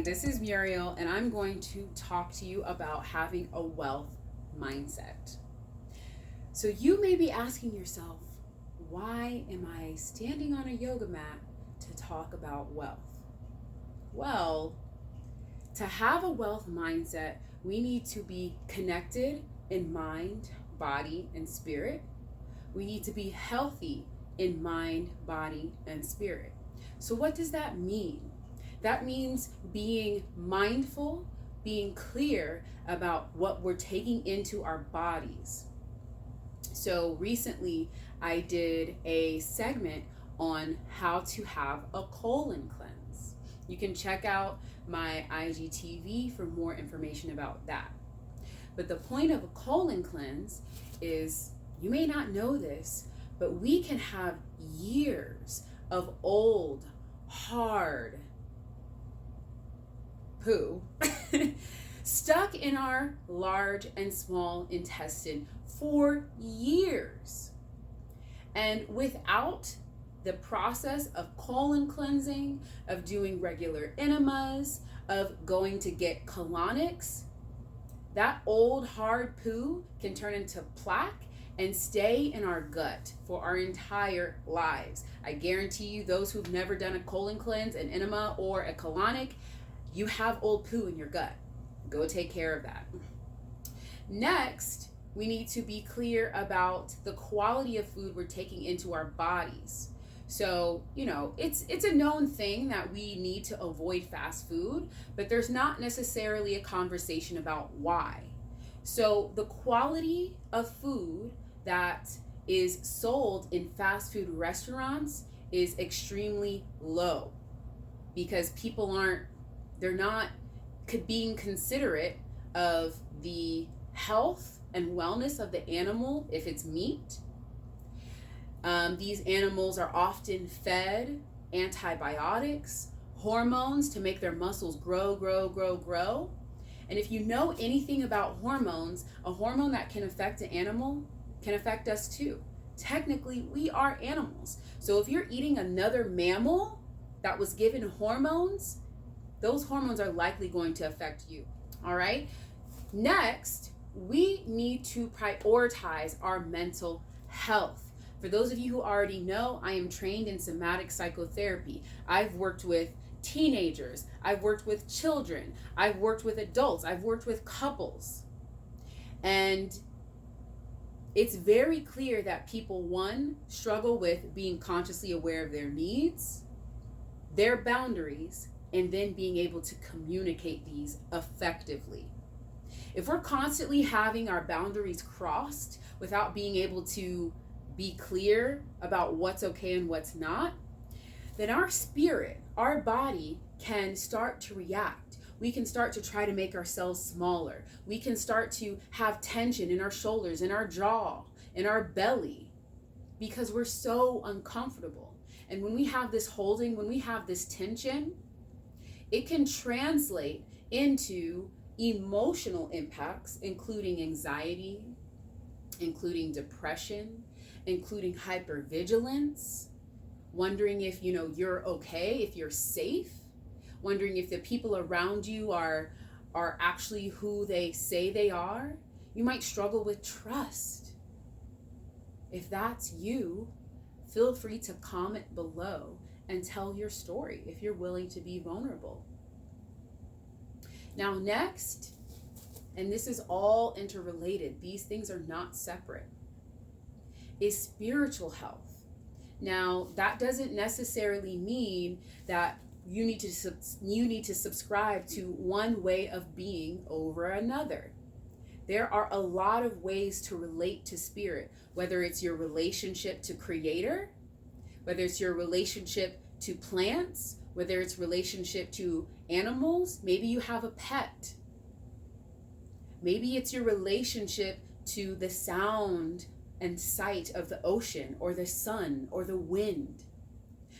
this is Muriel, and I'm going to talk to you about having a wealth mindset. So you may be asking yourself, why am I standing on a yoga mat to talk about wealth? Well, to have a wealth mindset, we need to be connected in mind, body, and spirit. We need to be healthy in mind, body, and spirit. So what does that mean? That means being mindful, being clear about what we're taking into our bodies. So recently I did a segment on how to have a colon cleanse. You can check out my IGTV for more information about that. But the point of a colon cleanse is, you may not know this, but we can have years of old, hard poo stuck in our large and small intestine for years. And without the process of colon cleansing, of doing regular enemas, of going to get colonics, that old hard poo can turn into plaque and stay in our gut for our entire lives. I guarantee you, those who've never done a colon cleanse, an enema, or a colonic, you have old poo in your gut. Go take care of that. Next, we need to be clear about the quality of food we're taking into our bodies. So, it's a known thing that we need to avoid fast food, but there's not necessarily a conversation about why. So the quality of food that is sold in fast food restaurants is extremely low because they're not being considerate of the health and wellness of the animal if it's meat. These animals are often fed antibiotics, hormones to make their muscles grow. And if you know anything about hormones, a hormone that can affect an animal can affect us too. Technically, we are animals. So if you're eating another mammal that was given hormones, those hormones are likely going to affect you. All right. Next, we need to prioritize our mental health. For those of you who already know, I am trained in somatic psychotherapy. I've worked with teenagers, I've worked with children, I've worked with adults, I've worked with couples. And it's very clear that people, one, struggle with being consciously aware of their needs, their boundaries, and then being able to communicate these effectively. If we're constantly having our boundaries crossed without being able to be clear about what's okay and what's not, then our spirit, our body can start to react. We can start to try to make ourselves smaller. We can start to have tension in our shoulders, in our jaw, in our belly, because we're so uncomfortable. And when we have this holding, when we have this tension, it can translate into emotional impacts, including anxiety, including depression, including hypervigilance, wondering if you're okay, if you're safe, wondering if the people around you are actually who they say they are. You might struggle with trust. If that's you, feel free to comment below and tell your story if you're willing to be vulnerable. Now next, and this is all interrelated, these things are not separate, is spiritual health. Now, that doesn't necessarily mean that you need to subscribe to one way of being over another. There are a lot of ways to relate to spirit, whether it's your relationship to Creator, whether it's your relationship to plants, whether it's relationship to animals. Maybe you have a pet. Maybe it's your relationship to the sound and sight of the ocean or the sun or the wind.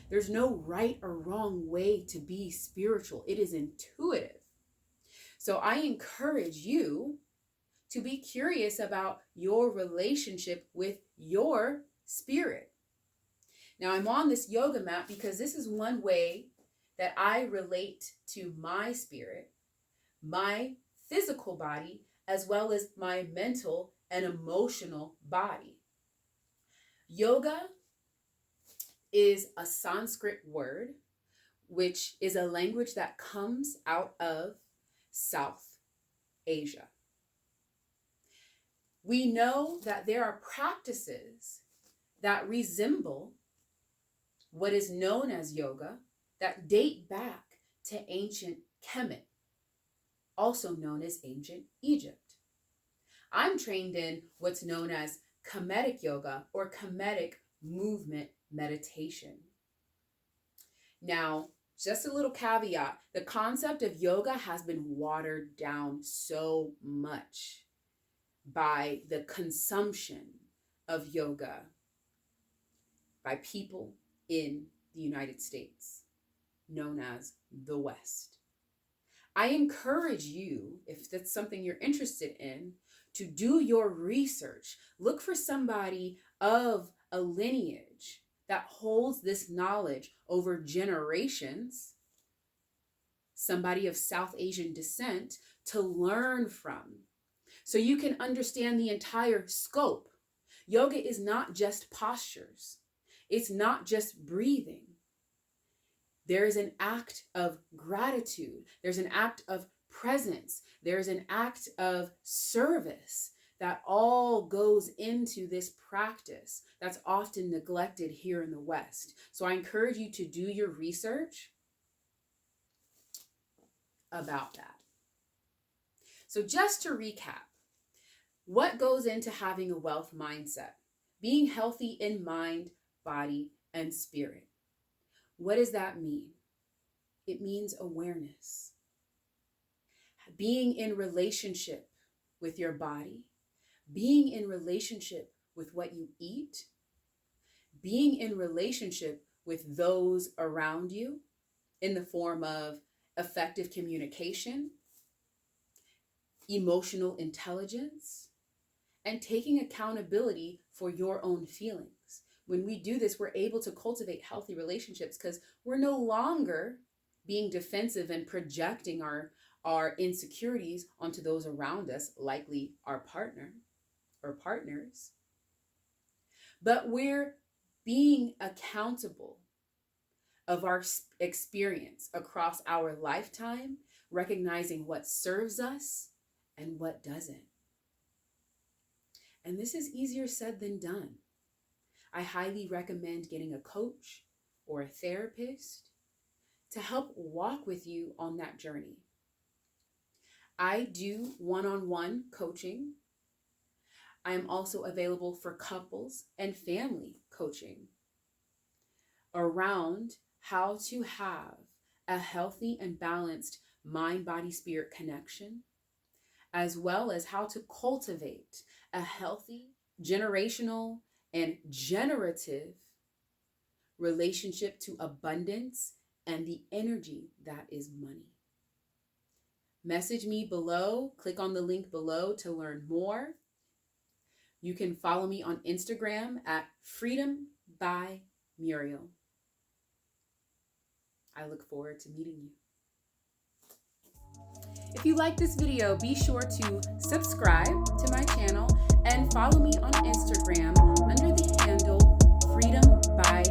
There's no right or wrong way to be spiritual. It is intuitive. So I encourage you to be curious about your relationship with your spirit. Now I'm on this yoga mat because this is one way that I relate to my spirit, my physical body, as well as my mental and emotional body. Yoga is a Sanskrit word, which is a language that comes out of South Asia. We know that there are practices that resemble what is known as yoga that date back to ancient Kemet, also known as ancient Egypt. I'm trained in what's known as Kemetic yoga or Kemetic movement meditation. Now, just a little caveat, the concept of yoga has been watered down so much by the consumption of yoga by people in the United States, known as the West. I encourage you, if that's something you're interested in, to do your research. Look for somebody of a lineage that holds this knowledge over generations, somebody of South Asian descent, to learn from, so you can understand the entire scope. Yoga is not just postures. It's not just breathing. There is an act of gratitude. There's an act of presence. There's an act of service that all goes into this practice that's often neglected here in the West. So I encourage you to do your research about that. So just to recap, what goes into having a wealth mindset? Being healthy in mind, body, and spirit. What does that mean? It means awareness. Being in relationship with your body, being in relationship with what you eat, being in relationship with those around you in the form of effective communication, emotional intelligence, and taking accountability for your own feelings. When we do this, we're able to cultivate healthy relationships because we're no longer being defensive and projecting our insecurities onto those around us, likely our partner or partners. But we're being accountable of our experience across our lifetime, recognizing what serves us and what doesn't. And this is easier said than done. I highly recommend getting a coach or a therapist to help walk with you on that journey. I do one-on-one coaching. I am also available for couples and family coaching around how to have a healthy and balanced mind, body, spirit connection, as well as how to cultivate a healthy, generational, and generative relationship to abundance and the energy that is money. Message me below, click on the link below to learn more. You can follow me on Instagram at Freedom by Muriel. I look forward to meeting you. If you like this video, be sure to subscribe to my channel and follow me on Instagram under the handle Freedom by